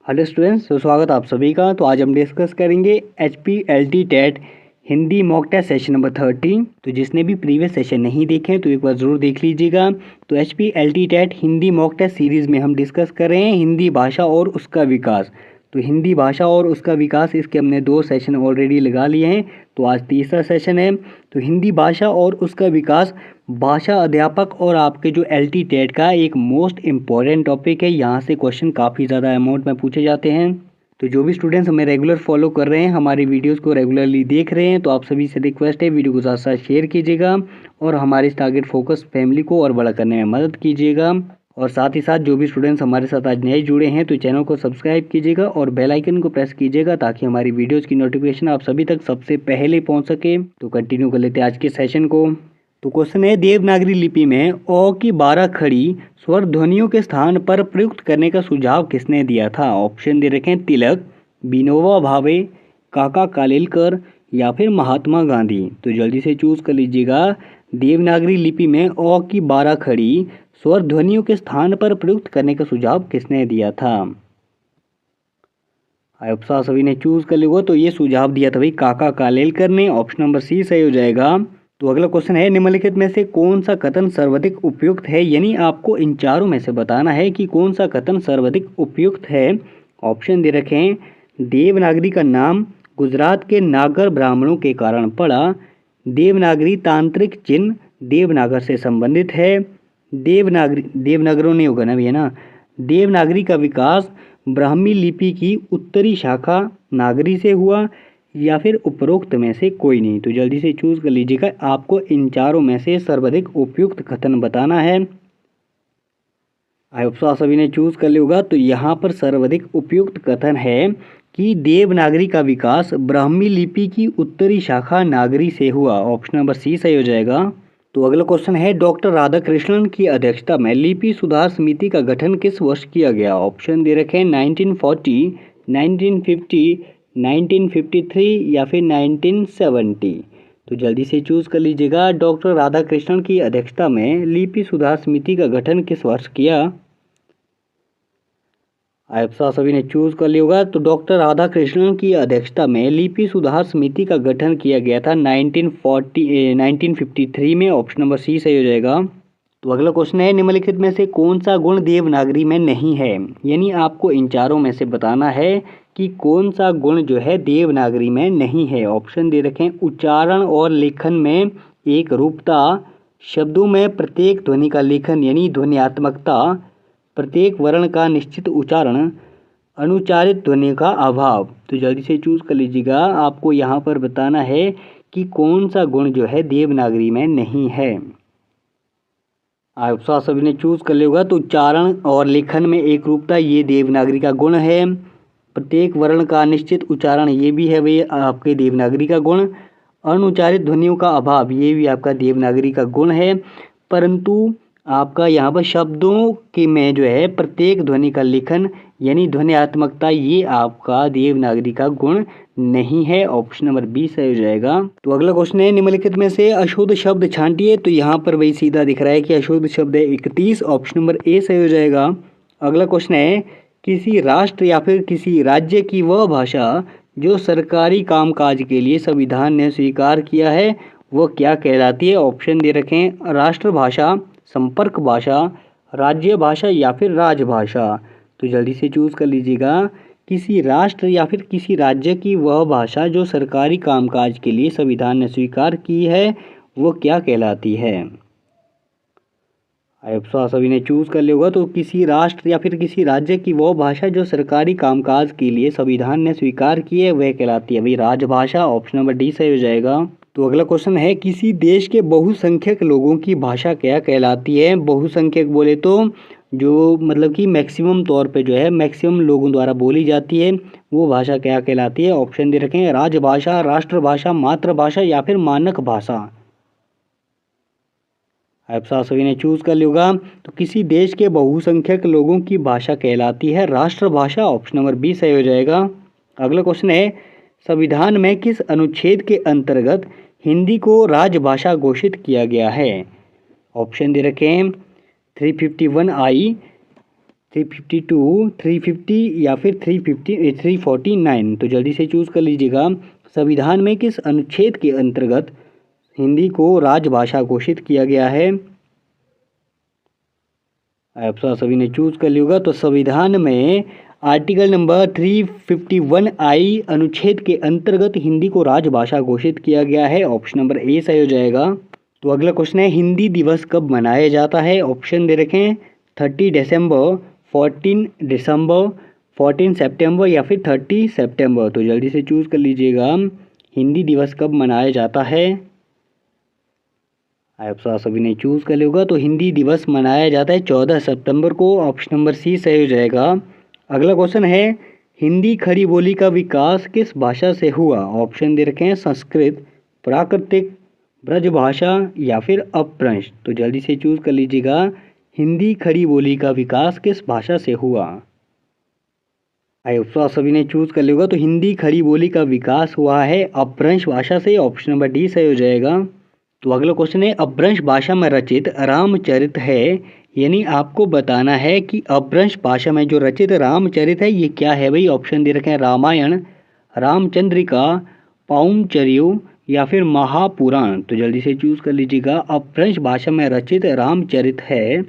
Hello students, तो स्वागत है आप सभी का। तो आज हम डिस्कस करेंगे HPLT TET Hindi mock test session number 30। तो जिसने भी प्रीवियस सेशन नहीं देखे तो एक बार ज़रूर देख लीजिएगा। तो HPLT TET Hindi mock test series में हम डिस्कस कर रहे हैं हिंदी भाषा और उसका विकास। तो हिंदी भाषा और उसका विकास, इसके हमने 2 सेशन ऑलरेडी लगा लिए हैं, तो आज तीसरा सेशन है। तो हिंदी भाषा और उसका विकास भाषा अध्यापक और आपके जो LT टेट का एक मोस्ट इम्पॉर्टेंट टॉपिक है। यहाँ से क्वेश्चन काफ़ी ज़्यादा अमाउंट में पूछे जाते हैं। तो जो भी स्टूडेंट्स हमें रेगुलर फॉलो कर रहे हैं, हमारी वीडियोस को रेगुलरली देख रहे हैं, तो आप सभी से रिक्वेस्ट है वीडियो को साथ साथ शेयर कीजिएगा और हमारे इस टारगेट फोकस फैमिली को और बड़ा करने में मदद कीजिएगा। और साथ ही साथ जो भी स्टूडेंट्स हमारे साथ आज नए जुड़े हैं तो चैनल को सब्सक्राइब कीजिएगा और बेल आइकन को प्रेस कीजिएगा ताकि हमारी वीडियोस की नोटिफिकेशन आप सभी तक सबसे पहले पहुंच सके। तो कंटिन्यू कर लेते हैं आज के सेशन को। तो क्वेश्चन है, देवनागरी लिपि में ओ की 12 खड़ी स्वर ध्वनियों के स्थान पर प्रयुक्त करने का सुझाव किसने दिया था? ऑप्शन दे रखे हैं तिलक, विनोबा भावे, काका कालेलकर या फिर महात्मा गांधी। तो जल्दी से चूज कर लीजिएगा। देवनागरी लिपि में ओ की 12 खड़ी स्वर ध्वनियों के स्थान पर प्रयुक्त करने का सुझाव किसने दिया था? आप सभी ने चूज कर लिया। तो ये सुझाव दिया था भाई काका कालेलकर ने। ऑप्शन नंबर सी सही हो जाएगा। तो अगला क्वेश्चन है, निम्नलिखित में से कौन सा कथन सर्वाधिक उपयुक्त है? यानी आपको इन चारों में से बताना है कि कौन सा कथन सर्वाधिक उपयुक्त है। ऑप्शन दे रखे हैं, देवनागरी का नाम गुजरात के नागर ब्राह्मणों के कारण पड़ा। देवनागरी तांत्रिक चिन्ह देवनागर से संबंधित है। देवनागरों ने होगा ना भैया ना। देवनागरी का विकास ब्राह्मी लिपि की उत्तरी शाखा नागरी से हुआ, या फिर उपरोक्त में से कोई नहीं। तो जल्दी से चूज कर लीजिएगा। आपको इन चारों में से सर्वाधिक उपयुक्त कथन बताना है। आई होप सो आप सभी ने चूज कर लिया होगा। तो यहाँ पर सर्वाधिक उपयुक्त कथन है कि देवनागरी का विकास ब्राह्मी लिपि की उत्तरी शाखा नागरी से हुआ। ऑप्शन नंबर सी सही हो जाएगा। तो अगला क्वेश्चन है, डॉक्टर राधाकृष्णन की अध्यक्षता में लिपि सुधार समिति का गठन किस वर्ष किया गया? ऑप्शन दे रखे हैं 1940, 1950, 1953 या फिर 1970। तो जल्दी से चूज कर लीजिएगा। डॉक्टर राधाकृष्णन की अध्यक्षता में लिपि सुधार समिति का गठन किस वर्ष किया? आप सभी ने चूज कर लिया होगा। तो डॉक्टर राधाकृष्णन की अध्यक्षता में लिपि सुधार समिति का गठन किया गया था 1953 में। ऑप्शन नंबर सी सही हो जाएगा। तो अगला क्वेश्चन है, निम्नलिखित में से कौन सा गुण देवनागरी में नहीं है? यानी आपको इन चारों में से बताना है कि कौन सा गुण जो है देवनागरी में नहीं है। ऑप्शन दे रखे हैं, उच्चारण और लेखन में एक रूपता, शब्दों में प्रत्येक ध्वनि का लेखन यानी ध्वन्यात्मकता, प्रत्येक वर्ण का निश्चित उच्चारण, अनुच्चारित ध्वनि का अभाव। तो जल्दी से चूज कर लीजिएगा। आपको यहाँ पर बताना है कि कौन सा गुण जो है देवनागरी में नहीं है। आप सभी ने चूज कर लिया होगा। तो उच्चारण और लेखन में एक रूपता, ये देवनागरी का गुण है। प्रत्येक वर्ण का निश्चित उच्चारण, ये भी है भाई आपके देवनागरी का गुण। अनुच्चारित ध्वनियों का अभाव, ये भी आपका देवनागरी का गुण है। परंतु आपका यहाँ पर शब्दों के में जो है प्रत्येक ध्वनि का लेखन यानी ध्वन्यात्मकता, ये आपका देवनागरी का गुण नहीं है। ऑप्शन नंबर बी सही हो जाएगा। तो अगला क्वेश्चन है, निम्नलिखित में से अशुद्ध शब्द छांटिए। तो यहाँ पर वही सीधा दिख रहा है कि अशुद्ध शब्द है 31। ऑप्शन नंबर ए सही हो जाएगा। अगला क्वेश्चन है, किसी राष्ट्र या फिर किसी राज्य की वह भाषा जो सरकारी कामकाज के लिए संविधान ने स्वीकार किया है, वो क्या कहलाती है? ऑप्शन दे रखे हैं, राष्ट्रभाषा, संपर्क भाषा, राज्य भाषा या फिर राजभाषा। तो जल्दी से चूज कर लीजिएगा। किसी राष्ट्र या फिर किसी राज्य की वह भाषा जो सरकारी कामकाज के लिए संविधान ने स्वीकार की है, वो क्या कहलाती है? आप सभी ने चूज कर लिया होगा। तो किसी राष्ट्र या फिर किसी राज्य की वो भाषा जो सरकारी कामकाज के लिए संविधान ने स्वीकार की है, वह कहलाती है भाई राजभाषा। ऑप्शन नंबर डी सही हो जाएगा। तो अगला क्वेश्चन है, किसी देश के बहुसंख्यक लोगों की भाषा क्या कहलाती है? बहुसंख्यक बोले तो जो मतलब कि मैक्सिमम तौर पे जो है मैक्सिमम लोगों द्वारा बोली जाती है, वो भाषा क्या कहलाती है? ऑप्शन दे रखे हैं, राजभाषा, राष्ट्रभाषा, मातृभाषा या फिर मानक भाषा। आप सभी ने चूज कर लिया होगा। तो किसी देश के बहुसंख्यक लोगों की भाषा कहलाती है राष्ट्रभाषा। ऑप्शन नंबर बी सही हो जाएगा। अगला क्वेश्चन है, संविधान में किस अनुच्छेद के अंतर्गत हिंदी को राजभाषा घोषित किया गया है? ऑप्शन दे रखे हैं 351I, 352, 350 या फिर 349। तो जल्दी से चूज़ कर लीजिएगा। संविधान में किस अनुच्छेद के अंतर्गत हिंदी को राजभाषा घोषित किया गया है? आप सभी ने चूज़ कर लिया होगा। तो संविधान में आर्टिकल नंबर 351I अनुच्छेद के अंतर्गत हिंदी को राजभाषा घोषित किया गया है। ऑप्शन नंबर ए सही हो जाएगा। तो अगला क्वेश्चन है, हिंदी दिवस कब मनाया जाता है? ऑप्शन दे रखे हैं 30 दिसंबर, 14 दिसंबर, 14 सितंबर या फिर 30 सितंबर। तो जल्दी से चूज़ कर लीजिएगा, हिंदी दिवस कब मनाया जाता है? आप सभी ने चूज़ कर लिया होगा। तो हिंदी दिवस मनाया जाता है 14 सितंबर को। ऑप्शन नंबर सी सही हो जाएगा। अगला क्वेश्चन है, हिंदी खड़ी बोली का विकास किस भाषा से हुआ? ऑप्शन दे रखे हैं संस्कृत, प्राकृतिक, ब्रजभाषा या फिर अपभ्रंश। तो जल्दी से चूज़ कर लीजिएगा, हिंदी खड़ी बोली का विकास किस भाषा से हुआ? आप सभी ने चूज़ कर लिया होगा। तो हिंदी खड़ी बोली का विकास हुआ है अपभ्रंश भाषा से। ऑप्शन नंबर डी सही हो जाएगा। तो अगला क्वेश्चन है, अपभ्रंश भाषा में रचित रामचरित है, यानी आपको बताना है कि अपभ्रंश भाषा में जो रचित रामचरित है ये क्या है भाई? ऑप्शन दे रखे हैं रामायण, रामचंद्रिका, पाउमचर्यो या फिर महापुराण। तो जल्दी से चूज़ कर लीजिएगा, अपभ्रंश भाषा में रचित रामचरित है।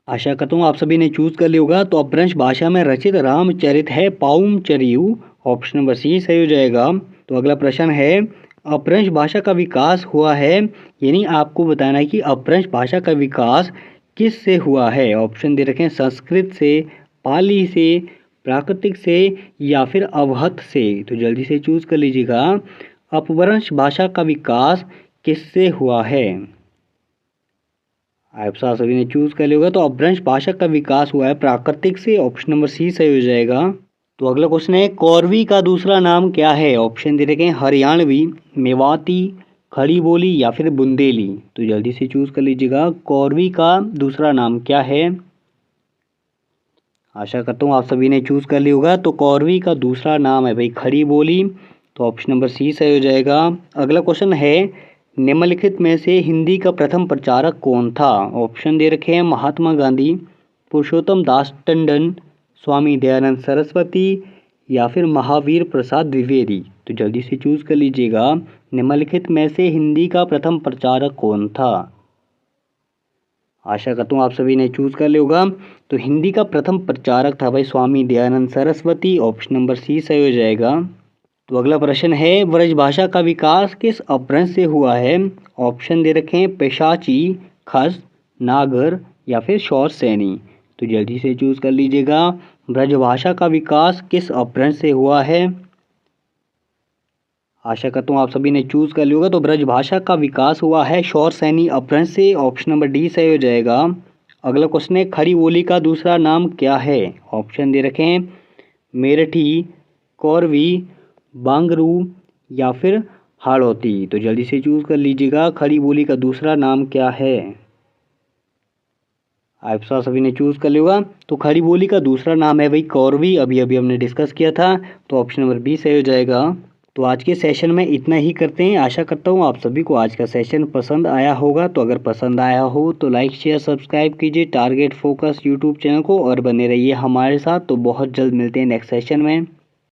आशा करता हूँ आप सभी ने चूज़ कर लिया होगा। तो अपभ्रंश भाषा में रचित रामचरित है पाउमचर्यो। ऑप्शन नंबर सी सही हो जाएगा। तो अगला प्रश्न है, अपभ्रंश भाषा का विकास हुआ है, यानी आपको बताना है कि अपभ्रंश भाषा का विकास किस से हुआ है? ऑप्शन दे रखे हैं संस्कृत से, पाली से, प्राकृतिक से या फिर अवहत से। तो जल्दी से चूज़ कर लीजिएगा, अपभ्रंश भाषा का विकास किससे हुआ है? आप सभी ने चूज़ कर लिया होगा। तो अपभ्रंश भाषा का विकास हुआ है प्राकृतिक से। ऑप्शन नंबर सी सही हो जाएगा। तो अगला क्वेश्चन है, कौरवी का दूसरा नाम क्या है? ऑप्शन दे रखे हैं हरियाणवी, मेवाती, खड़ी बोली या फिर बुंदेली। तो जल्दी से चूज़ कर लीजिएगा, कौरवी का दूसरा नाम क्या है? आशा करता हूँ आप सभी ने चूज़ कर लिया होगा। तो कौरवी का दूसरा नाम है भाई खड़ी बोली। तो ऑप्शन नंबर सी सही हो जाएगा। अगला क्वेश्चन है, निम्नलिखित में से हिंदी का प्रथम प्रचारक कौन था? ऑप्शन दे रखे हैं महात्मा गांधी, पुरुषोत्तम दास टंडन, स्वामी दयानंद सरस्वती या फिर महावीर प्रसाद द्विवेदी। तो जल्दी से चूज़ कर लीजिएगा, निम्नलिखित में से हिंदी का प्रथम प्रचारक कौन था? आशा करता हूँ आप सभी ने चूज़ कर लिया होगा। तो हिंदी का प्रथम प्रचारक था भाई Swami Dayanand Saraswati. Option number C सही हो जाएगा। तो अगला प्रश्न है, ब्रजभाषा का विकास किस अपभ्रंश से हुआ है? ऑप्शन दे रखे हैं पेशाची, खस, नागर या फिर शौर सैनी। तो जल्दी से चूज़ कर लीजिएगा, ब्रजभाषा का विकास किस अपभ्रंश से हुआ है? आशा करता हूँ आप सभी ने चूज़ कर लिया होगा। तो ब्रजभाषा का विकास हुआ है शौर सैनी अपभ्रंश से। ऑप्शन नंबर डी सही हो जाएगा। अगला क्वेश्चन है, खड़ी बोली का दूसरा नाम क्या है? ऑप्शन दे रखे हैं मेरठी, कौरवी, बांगरू या फिर हाड़ौती। तो जल्दी से चूज़ कर लीजिएगा, खड़ी बोली का दूसरा नाम क्या है? आप सभी ने चूज़ कर लिया होगा। तो खड़ी बोली का दूसरा नाम है भाई कौरवी। अभी हमने डिस्कस किया था। तो ऑप्शन नंबर बी सही हो जाएगा। तो आज के सेशन में इतना ही करते हैं। आशा करता हूँ आप सभी को आज का सेशन पसंद आया होगा। तो अगर पसंद आया हो तो लाइक शेयर सब्सक्राइब कीजिए टारगेट फोकस यूट्यूब चैनल को और बने रहिए हमारे साथ। तो बहुत जल्द मिलते हैं नेक्स्ट सेशन में।